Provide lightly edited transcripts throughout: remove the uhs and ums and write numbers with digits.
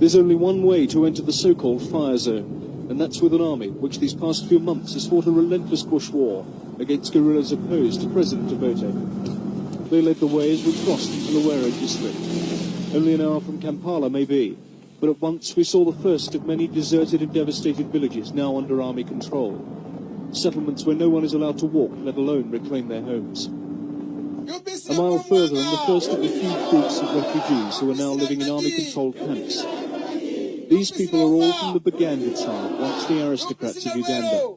There's only one way to enter the so-called fire zone, and that's with an army which these past few months has fought a relentless bush war against guerrillas opposed to President Obote. They led the way as we crossed the Luwero district. Only an hour from Kampala, maybe, but at once we saw the first of many deserted and devastated villages now under army control. Settlements where no one is allowed to walk, let alone reclaim their homes. A mile further, and the first of the few groups of refugees who are now living in army-controlled camps. These people are all from the Baganda tribe, once the aristocrats of Uganda.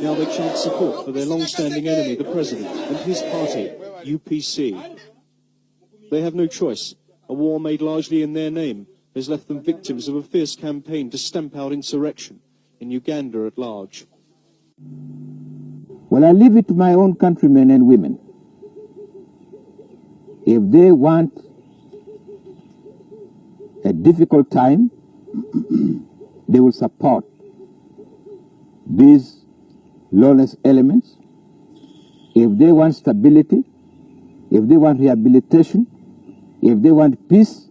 Now they chant support for their long-standing enemy, the president, and his party, UPC. They have no choice. A war made largely in their name has left them victims of a fierce campaign to stamp out insurrection in Uganda at large. Well, I leave it to my own countrymen and women. If they want a difficult time, they will support these lawless elements. If they want stability, if they want rehabilitation, if they want peace,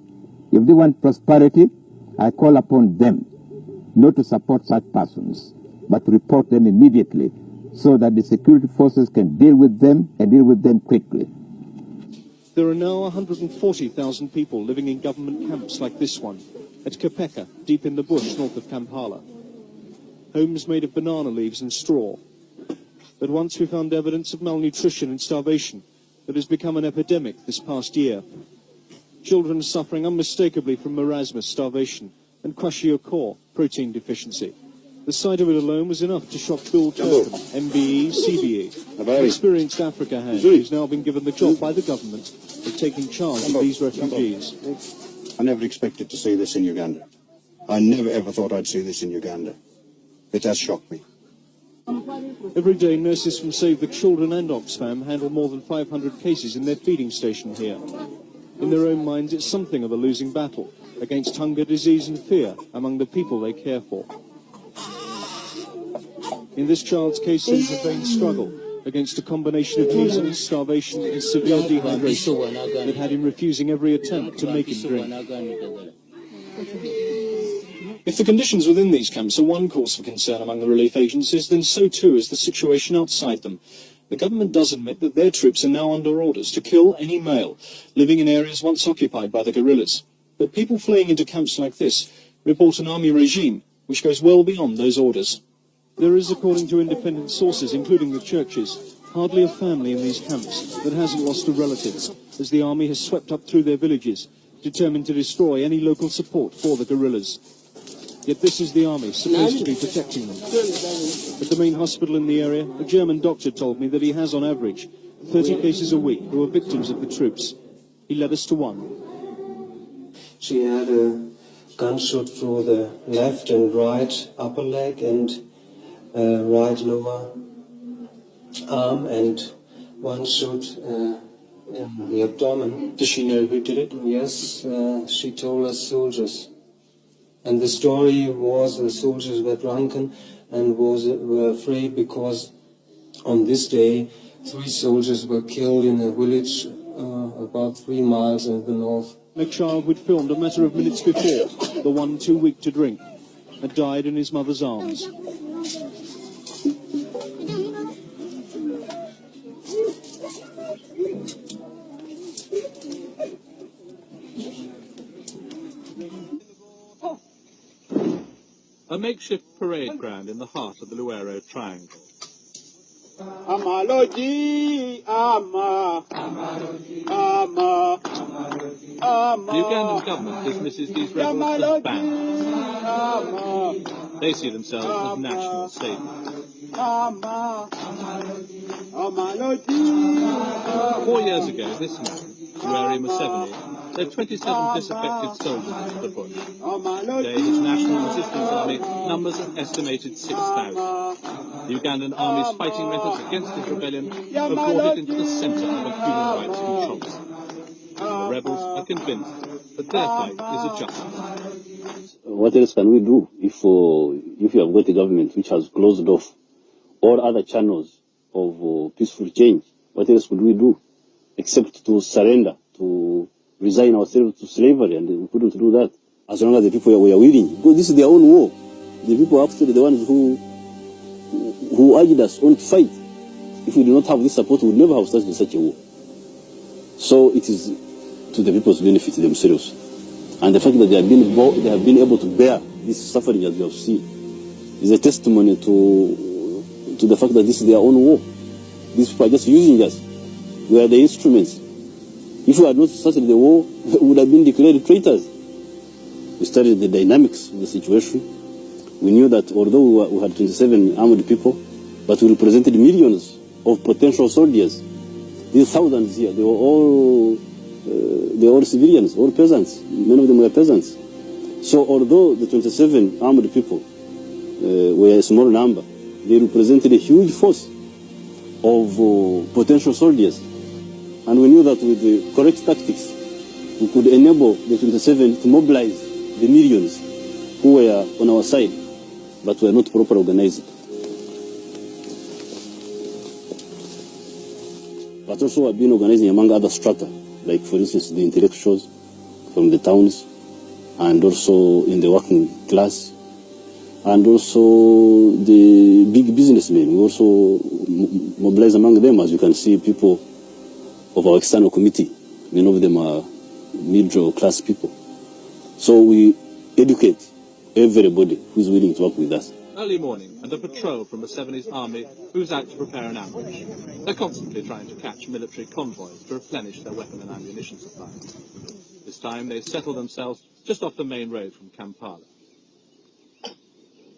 if they want prosperity, I call upon them not to support such persons, but to report them immediately so that the security forces can deal with them and deal with them quickly. There are now 140,000 people living in government camps like this one, at Kapeka, deep in the bush north of Kampala. Homes made of banana leaves and straw. But once we found evidence of malnutrition and starvation that has become an epidemic this past year. Children suffering unmistakably from marasmus, starvation, and kwashiorkor, protein deficiency. The sight of it alone was enough to shock Bill Turpin, MBE, CBE, an experienced Africa hand who's now been given the job by the government of taking charge of these refugees. I never expected to see this in Uganda. I never ever thought I'd see this in Uganda. It has shocked me. Every day, nurses from Save the Children and Oxfam handle more than 500 cases in their feeding station here. In their own minds, it's something of a losing battle against hunger, disease and fear among the people they care for. In this child's case, there's a vain struggle against a combination of measles, starvation and severe dehydration that had him refusing every attempt to make him drink. If the conditions within these camps are one cause for concern among the relief agencies, then so too is the situation outside them. The government does admit that their troops are now under orders to kill any male living in areas once occupied by the guerrillas. But people fleeing into camps like this report an army regime which goes well beyond those orders. There is, according to independent sources, including the churches, hardly a family in these camps that hasn't lost a relative, as the army has swept up through their villages, determined to destroy any local support for the guerrillas. Yet this is the army supposed to be protecting them. At the main hospital in the area, a German doctor told me that he has, on average, 30 cases a week who are victims of the troops. He led us to one. She had a gunshot through the left and right upper leg and right lower arm, and one shot in the abdomen. Does she know who did it? Yes, she told us soldiers. And the story was the soldiers were drunken and were afraid because on this day 3 soldiers were killed in a village about 3 miles in the north. A child we'd filmed a matter of minutes before, the one too weak to drink, had died in his mother's arms. A makeshift parade ground in the heart of the Luwero Triangle. The Ugandan government dismisses these rebels as banned. They see themselves as national statements. 4 years ago, this man, Museveni, led 27 disaffected soldiers into the bush. Today, his National Resistance Army numbers an estimated 6,000. The Ugandan Army's fighting methods against this rebellion have brought it into the centre of a human rights controversy. The rebels are convinced that their fight is a just one. What else can we do if you have got a government which has closed off all other channels of peaceful change? What else could we do except to surrender, to resign ourselves to slavery, and we couldn't do that. as long as the people were willing. Because this is their own war. The people are actually the ones who urged us on to fight. If we do not have this support, we would never have started such a war. So it is to the people's benefit themselves. And the fact that they have been able to bear this suffering as you have seen is a testimony to the fact that this is their own war. These people are just using us. We are the instruments. If we had not started the war, we would have been declared traitors. We studied the dynamics of the situation. We knew that although we had 27 armed people, but we represented millions of potential soldiers. These thousands here, they were all civilians, all peasants. Many of them were peasants. So although the 27 armed people were a small number, they represented a huge force of potential soldiers. And we knew that with the correct tactics, we could enable the 27 to mobilize the millions who were on our side, but were not properly organized. But also have been organizing among other strata, like for instance the intellectuals from the towns, and also in the working class, and also the big businessmen. We also mobilize among them, as you can see, people of our external committee. Many of them are middle class people. So we educate everybody who is willing to work with us. Early morning, and a patrol from Museveni's army moves out to prepare an ambush. They're constantly trying to catch military convoys to replenish their weapon and ammunition supplies. This time they settle themselves just off the main road from Kampala.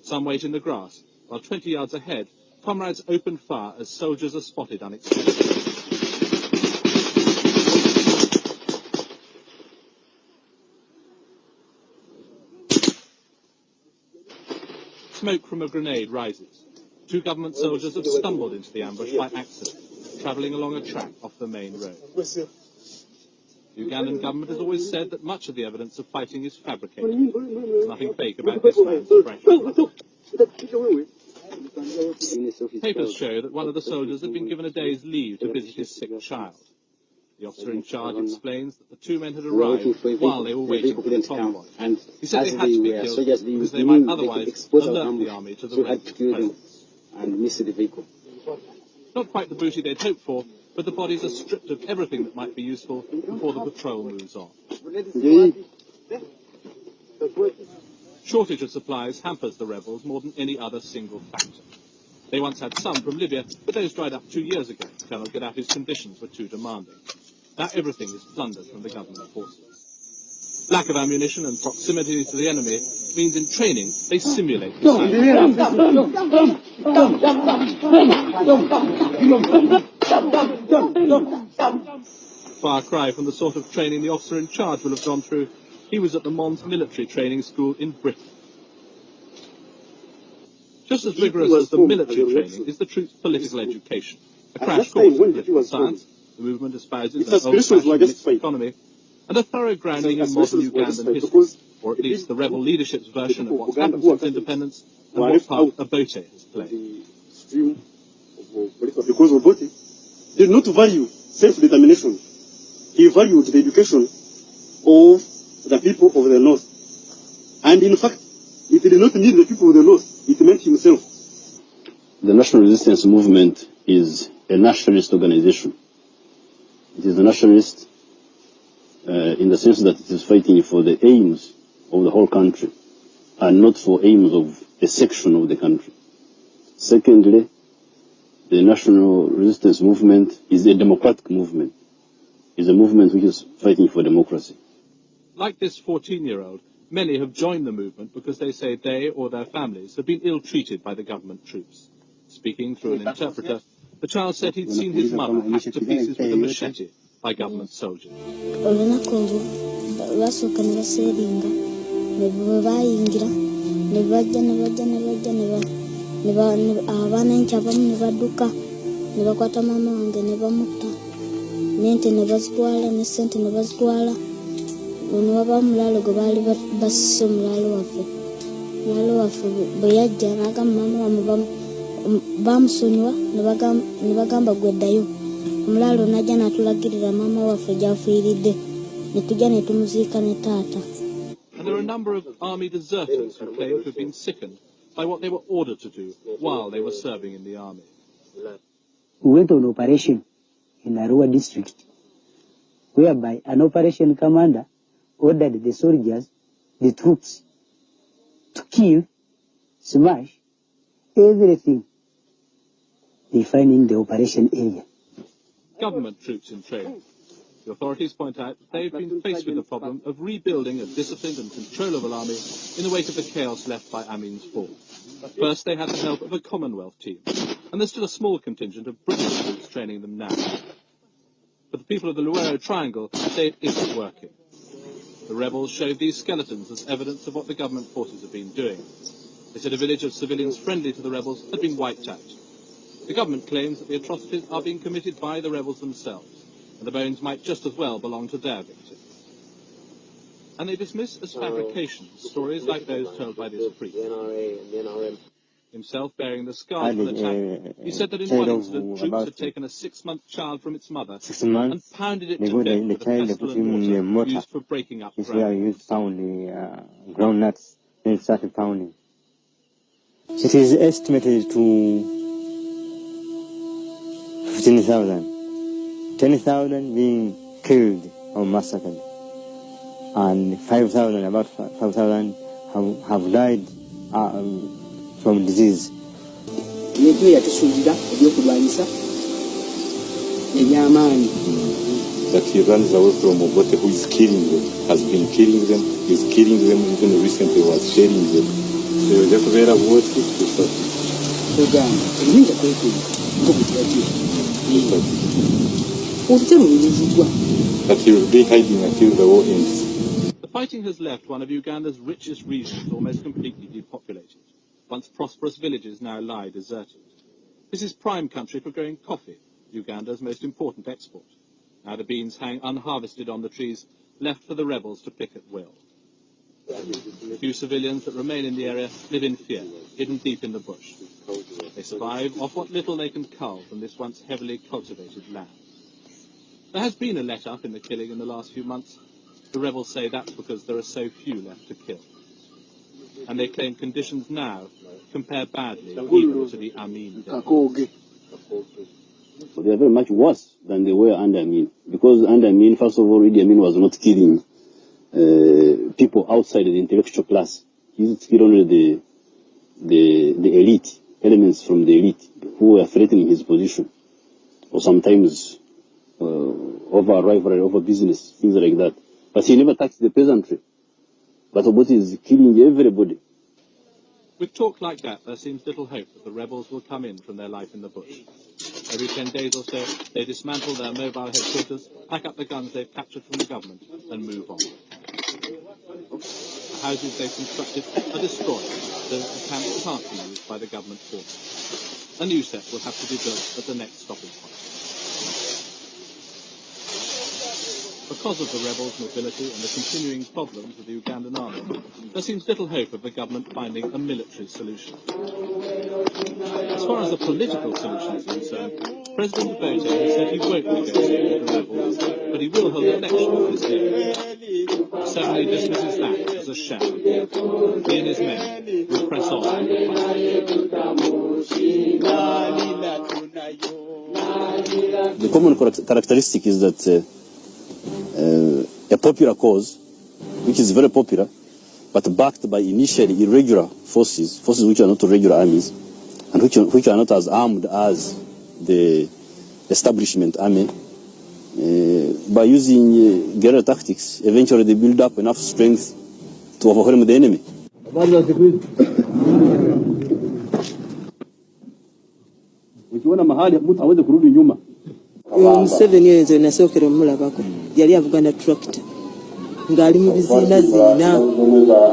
Some wait in the grass, while 20 yards ahead, comrades open fire as soldiers are spotted unexpectedly. Smoke from a grenade rises. Two government soldiers have stumbled into the ambush by accident, travelling along a track off the main road. The Ugandan government has always said that much of the evidence of fighting is fabricated. There's nothing fake about this man's fresh blood. Papers show that one of the soldiers had been given a day's leave to visit his sick child. The officer in charge explains that the two men had arrived while they were waiting for the convoy. He said they had to be killed because they might otherwise alert the army to the resident presence. Not quite the booty they'd hoped for, but the bodies are stripped of everything that might be useful before the patrol moves on. Shortage of supplies hampers the rebels more than any other single factor. They once had some from Libya, but those dried up 2 years ago. Colonel Gaddafi's conditions were too demanding. Now everything is plundered from the government forces. Lack of ammunition and proximity to the enemy means in training they simulate the far cry from the sort of training the officer in charge will have gone through. He was at the Mons military training school in Britain. Just as rigorous as the military training is the troops' political education. A crash course in political science, the movement espouses an old-fashioned mixed economy, and a thorough grounding in modern Ugandan history, or at least the rebel leadership's version of what's happened since independence and what part Obote has played. Because Obote did not value self-determination. He valued the education of the people of the North. And in fact, it did not need the people of the North. It meant himself. The National Resistance Movement is a nationalist organization. It is a nationalist in the sense that it is fighting for the aims of the whole country and not for aims of a section of the country. Secondly, the National Resistance Movement is a democratic movement. It is a movement which is fighting for democracy. Like this 14-year-old, many have joined the movement because they say they or their families have been ill-treated by the government troops. Speaking through an interpreter, the child said he'd seen his mother hacked to pieces with a machete by government soldiers. Unwaba mulalo go bali basse mulalo waffe bwe yajja n'agamba mama bamusonyiwa ne bagamba gweddayo omulalo najja n'atulagirira mama waffe gy'afiiridde ne tujja ne tumuziika ne taata. And there are a number of army deserters who claim to have been sickened by what they were ordered to do while they were serving in the army. We went on operation in Arua district, whereby an operation commander ordered the soldiers, the troops, to kill, smash everything they find in the operation area. Government troops in training. The authorities point out that they've been faced with the problem of rebuilding a disciplined and controllable army in the wake of the chaos left by Amin's fall. First, they had the help of a Commonwealth team, and there's still a small contingent of British troops training them now. But the people of the Luwero Triangle say it isn't working. The rebels showed these skeletons as evidence of what the government forces have been doing. They said a village of civilians friendly to the rebels had been wiped out. The government claims that the atrocities are being committed by the rebels themselves, and the bones might just as well belong to their victims. And they dismiss as fabrications stories like those told by this priest. Himself bearing the scars of the attack, he said that in one incident, troops had taken a 6-month child from its mother and pounded it to death with a pestle and mortar used for breaking up ground. Groundnuts and started pounding. It is estimated to 15,000. 10,000 being killed or massacred, and 5,000, about 5,000 have died from disease. That he runs away from Obote, who is killing them, has been killing them, is killing them, even recently was sharing them. So just very worth it to stop. That he will be hiding until the war ends. The fighting has left one of Uganda's richest regions almost completely depopulated. Once prosperous villages now lie deserted. This is prime country for growing coffee, Uganda's most important export. Now the beans hang unharvested on the trees, left for the rebels to pick at will. The few civilians that remain in the area live in fear, hidden deep in the bush. They survive off what little they can cull from this once heavily cultivated land. There has been a let-up in the killing in the last few months. The rebels say that's because there are so few left to kill. And they claim conditions now compare badly even to the Amin days. They are very much worse than they were under Amin. Because under Amin, first of all, Idi Amin was not killing people outside the intellectual class. He used to kill only the elite, elements from the elite who were threatening his position. Or sometimes over rivalry, over business, things like that. But he never touched the peasantry. But Obote is killing everybody. With talk like that, there seems little hope that the rebels will come in from their life in the bush. Every 10 days or so, they dismantle their mobile headquarters, pack up the guns they've captured from the government, and move on. The houses they've constructed are destroyed, so that the camps can't be used by the government forces. A new set will have to be built at the next stopping point. Because of the rebels' mobility and the continuing problems with the Ugandan army, there seems little hope of the government finding a military solution. As far as the political solution is concerned, President Obote has said he won't negotiate with the rebels, but he will hold elections this year. He certainly dismisses that as a sham. He and his men will press on in the fight. The common characteristic is that a popular cause, which is very popular, but backed by initially irregular forces which are not regular armies, and which are not as armed as the establishment army, by using guerrilla tactics, eventually they build up enough strength to overwhelm the enemy. Museveni yenze nasookera omulabako yali avuga na tractor ng'ali mu biziinaziina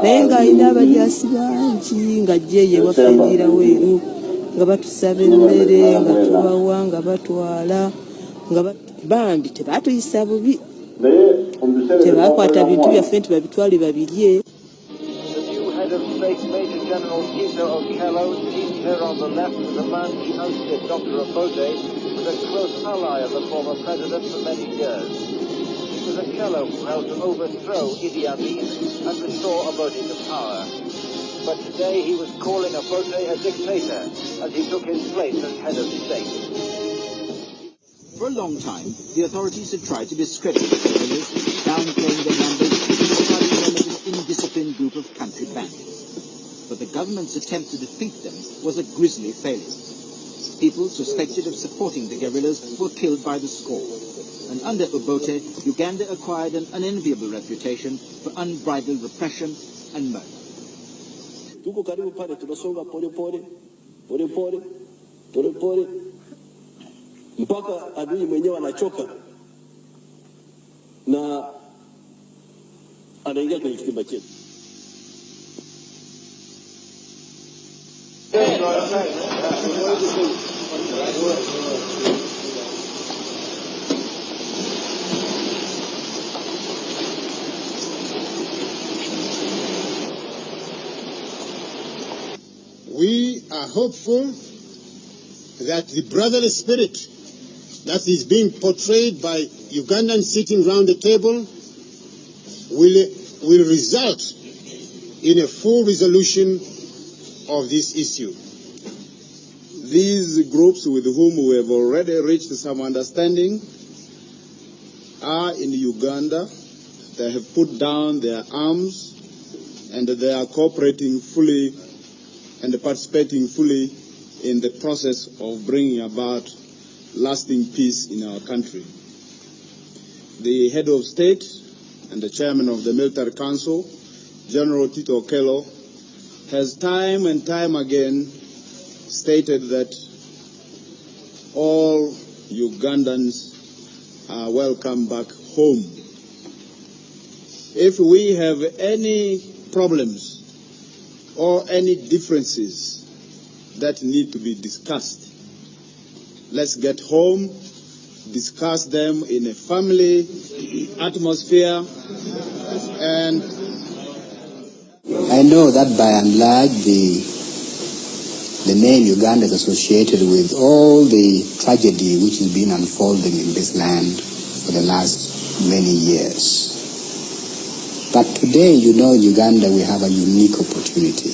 naye ng'alina abajaasi bangi ng'ajjeeye wafeerira weeru nga batusaba emmere nga tubawa nga batwala nga bambi tebaatuyisa bubi tebaakwata bintu byaffe nti babitwale babirye. Major General Ito Okello, seen here on the left is a man he hosted, Dr. Obote, was a close ally of the former president for many years. was Okello who helped to overthrow Idi Amin and restore Obote to power. But today he was calling Obote a dictator as he took his place as head of state. For a long time, the authorities had tried to discredit the guerrillas, downplaying their numbers and describing them as an indisciplined group of country bandits. But the government's attempt to defeat them was a grisly failure. People suspected of supporting the guerrillas were killed by the score. And under Obote, Uganda acquired an unenviable reputation for unbridled repression and murder. Tuko karibu pale, tunasonga pole pole, mpaka adui mwenyewe anachoka na anaingia kwenye kitimba chetu. We are hopeful that the brotherly spirit that is being portrayed by Ugandans sitting round the table will result in a full resolution of this issue. These groups with whom we have already reached some understanding are in Uganda. They have put down their arms and they are cooperating fully and participating fully in the process of bringing about lasting peace in our country. The head of state and the chairman of the military council, General Tito Okello, has time and time again stated that all Ugandans are welcome back home. If we have any problems or any differences that need to be discussed, let's get home, discuss them in a family atmosphere, and I know that by and large the name Uganda is associated with all the tragedy which has been unfolding in this land for the last many years. But today, you know, in Uganda we have a unique opportunity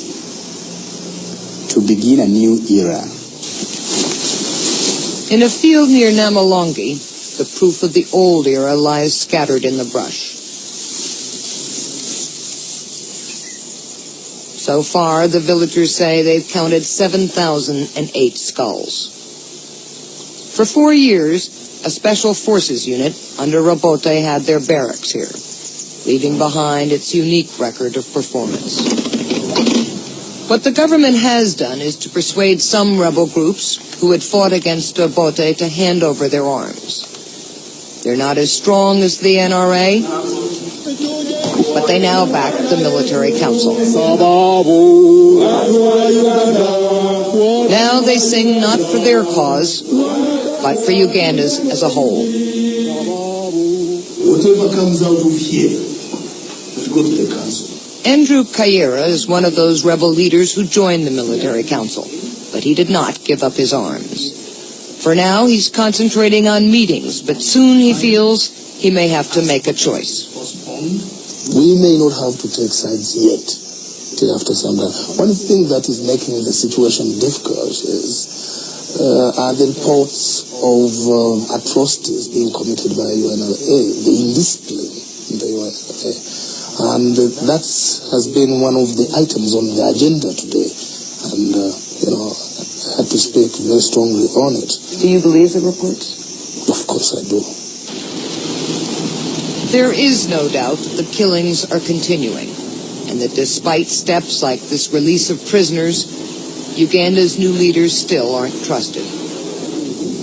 to begin a new era. In a field near Namalongi, the proof of the old era lies scattered in the brush. So far, the villagers say they've counted 7,008 skulls. For 4 years, a special forces unit under Obote had their barracks here, leaving behind its unique record of performance. What the government has done is to persuade some rebel groups who had fought against Obote to hand over their arms. They're not as strong as the NRA, but they now back the military council. Now they sing not for their cause, but for Ugandans as a whole. Whatever comes out of here, let's go to the council. Andrew Kayira is one of those rebel leaders who joined the military council, but he did not give up his arms. For now, he's concentrating on meetings, but soon he feels he may have to make a choice. We may not have to take sides yet, till after some time. One thing that is making the situation difficult is are the reports of atrocities being committed by UNLA, the indiscipline in the UNLA. And that has been one of the items on the agenda today. And, I had to speak very strongly on it. Do you believe the reports? Of course I do. There is no doubt the killings are continuing, and that despite steps like this release of prisoners, Uganda's new leaders still aren't trusted.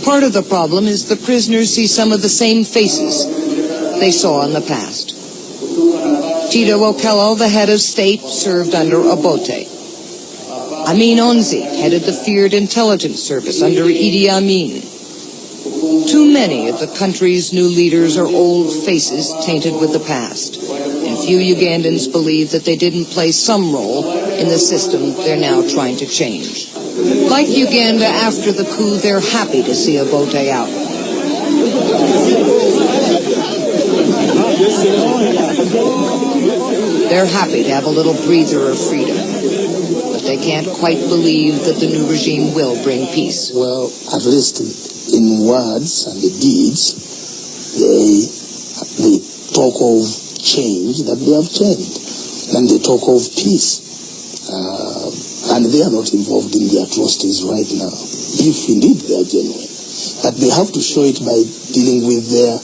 Part of the problem is the prisoners see some of the same faces they saw in the past. Tito Okello, the head of state, served under Obote. Amin Onzi headed the feared intelligence service under Idi Amin. Too many of the country's new leaders are old faces tainted with the past, and few Ugandans believe that they didn't play some role in the system they're now trying to change. Like Uganda after the coup, they're happy to see Obote out. They're happy to have a little breather of freedom, but they can't quite believe that the new regime will bring peace. Well, at least in words and the deeds, they talk of change, that they have changed, and they talk of peace. And they are not involved in the atrocities right now, if indeed they are genuine. But they have to show it by dealing with their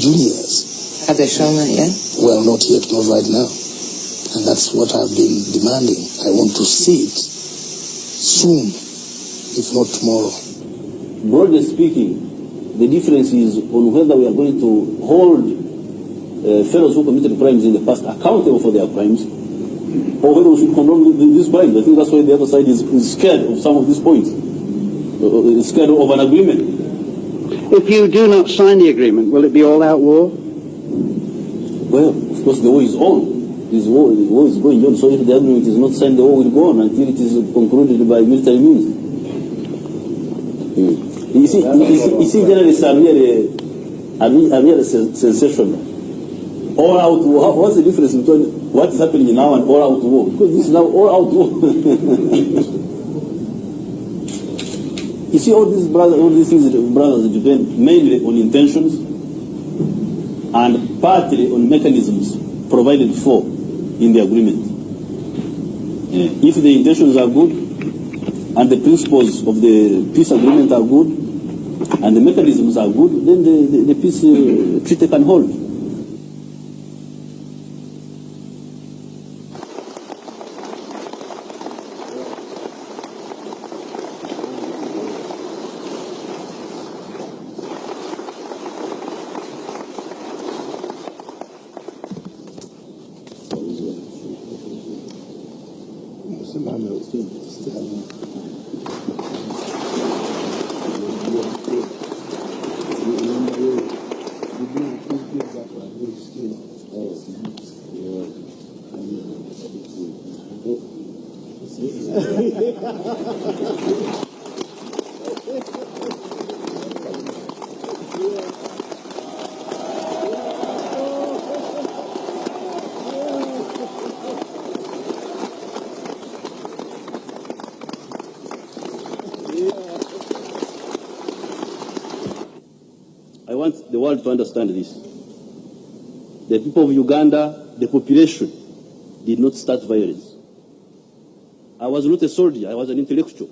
juniors. Have they shown that yet? Well, not yet, not right now. And that's what I've been demanding. I want to see it soon, if not tomorrow. Broadly speaking, the difference is on whether we are going to hold fellows who committed crimes in the past accountable for their crimes, or whether we should condone these crimes. I think that's why the other side is scared of some of these points, scared of an agreement. If you do not sign the agreement, will it be all-out war? Well, of course, the war is on. This war is going on. So if the agreement is not signed, the war will go on until it is concluded by military means. You see, journalists are really sensational. All-out war. What's the difference between what is happening now and all-out war? Because this is now all-out war. You see, all these things depend mainly on intentions and partly on mechanisms provided for in the agreement. If the intentions are good and the principles of the peace agreement are good and the mechanisms are good, then the peace treaty can hold. I want the world to understand this. The people of Uganda, the population, did not start violence. I was not a soldier, I was an intellectual.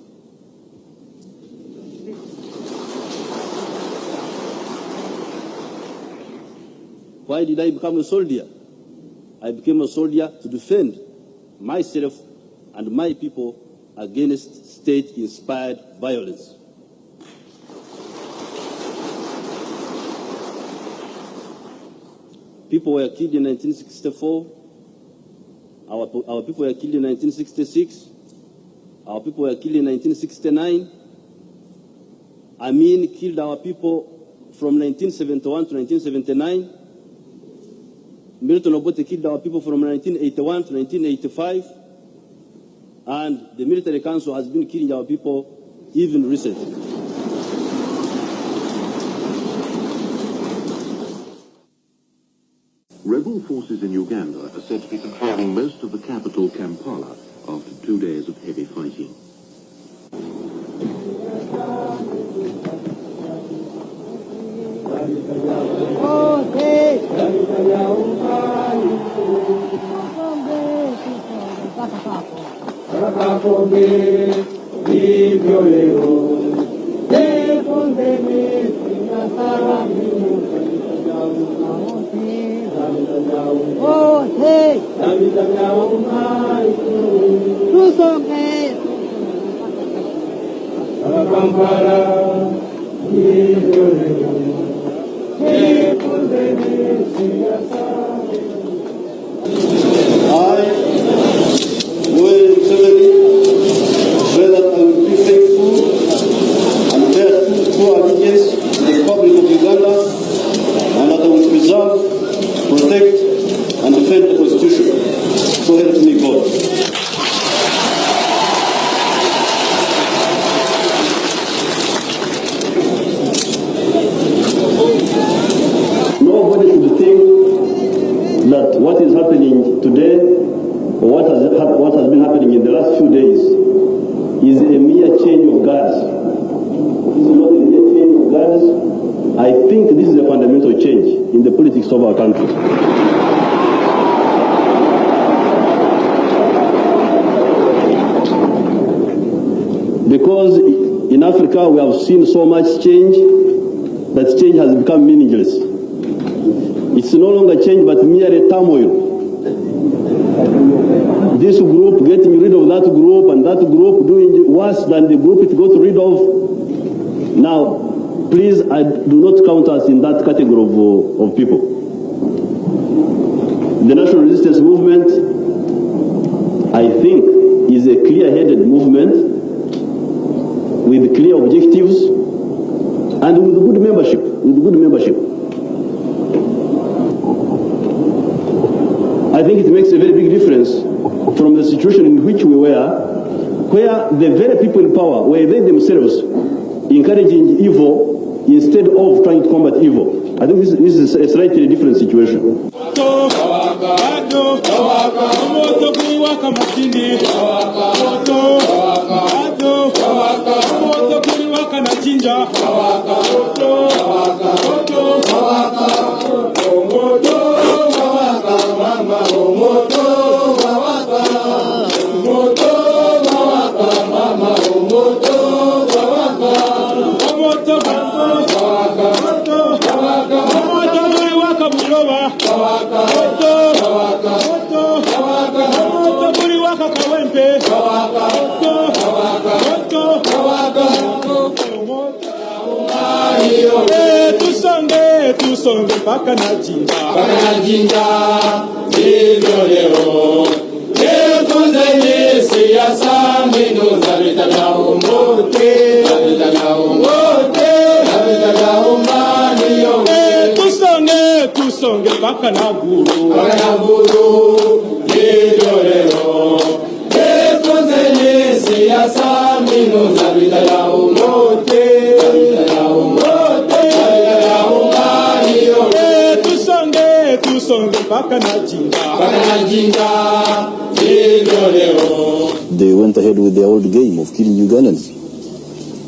Why did I become a soldier? I became a soldier to defend myself and my people against state-inspired violence. People were killed in 1964. Our people were killed in 1966. Our people were killed in 1969. Amin killed our people from 1971 to 1979. Milton Obote killed our people from 1981 to 1985. And the military council has been killing our people even recently. Rebel forces in Uganda are said to be controlling most of the capital, Kampala, after 2 days of heavy fighting. Luwero swear that I will be faithful and bear true allegiance to the Republic of Uganda, and that I will preserve, protect, and defend the Constitution. So help me God. Nobody should think change today, or what has been happening in the last few days, is a mere change of guards. This is not a mere change of guards. I think this is a fundamental change in the politics of our country. Because in Africa we have seen so much change that change has become meaningless. It's no longer change but mere turmoil. This group getting rid of that group and that group doing worse than the group it got rid of. Now, please, I do not count us in that category of people. The National Resistance Movement, I think, is a clear-headed movement with clear objectives and with good membership. I think it makes a very big difference from the situation in which we were, where the very people in power were they themselves encouraging evil instead of trying to combat evil. I think this is a slightly different situation. Tusonge paka na jinja hivyo leo tufunzeni siasa mbinu za vita vya umoja tusonge paka na guru hivyo leo tufunzeni siasa mbinu za vita vya umoja They went ahead with their old game of killing Ugandans.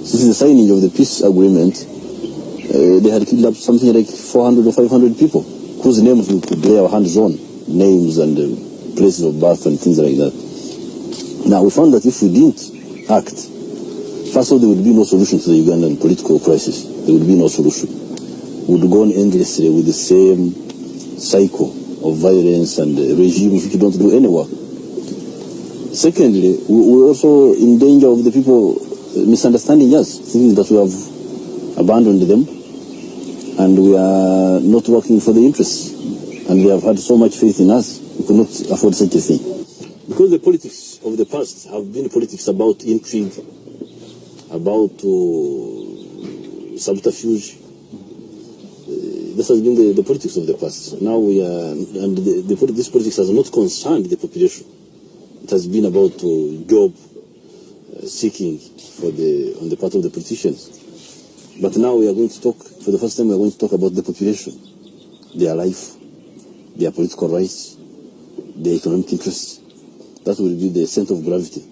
Since the signing of the peace agreement, they had killed up something like 400 or 500 people, whose names we could lay our hands on, names and places of birth and things like that. Now, we found that if we didn't act, first of all, there would be no solution to the Ugandan political crisis. There would be no solution. We would go on endlessly with the same cycle of violence and regimes which don't do any work. Secondly, we're also in danger of the people misunderstanding us, thinking that we have abandoned them and we are not working for the interests. And they have had so much faith in us, we could not afford such a thing. Because the politics of the past have been politics about intrigue, about subterfuge. This has been the politics of the past. Now we are, and this politics has not concerned the population. It has been about job seeking on the part of the politicians. But now we are going to talk, for the first time we are going to talk about the population, their life, their political rights, their economic interests. That will be the center of gravity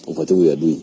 of whatever we are doing.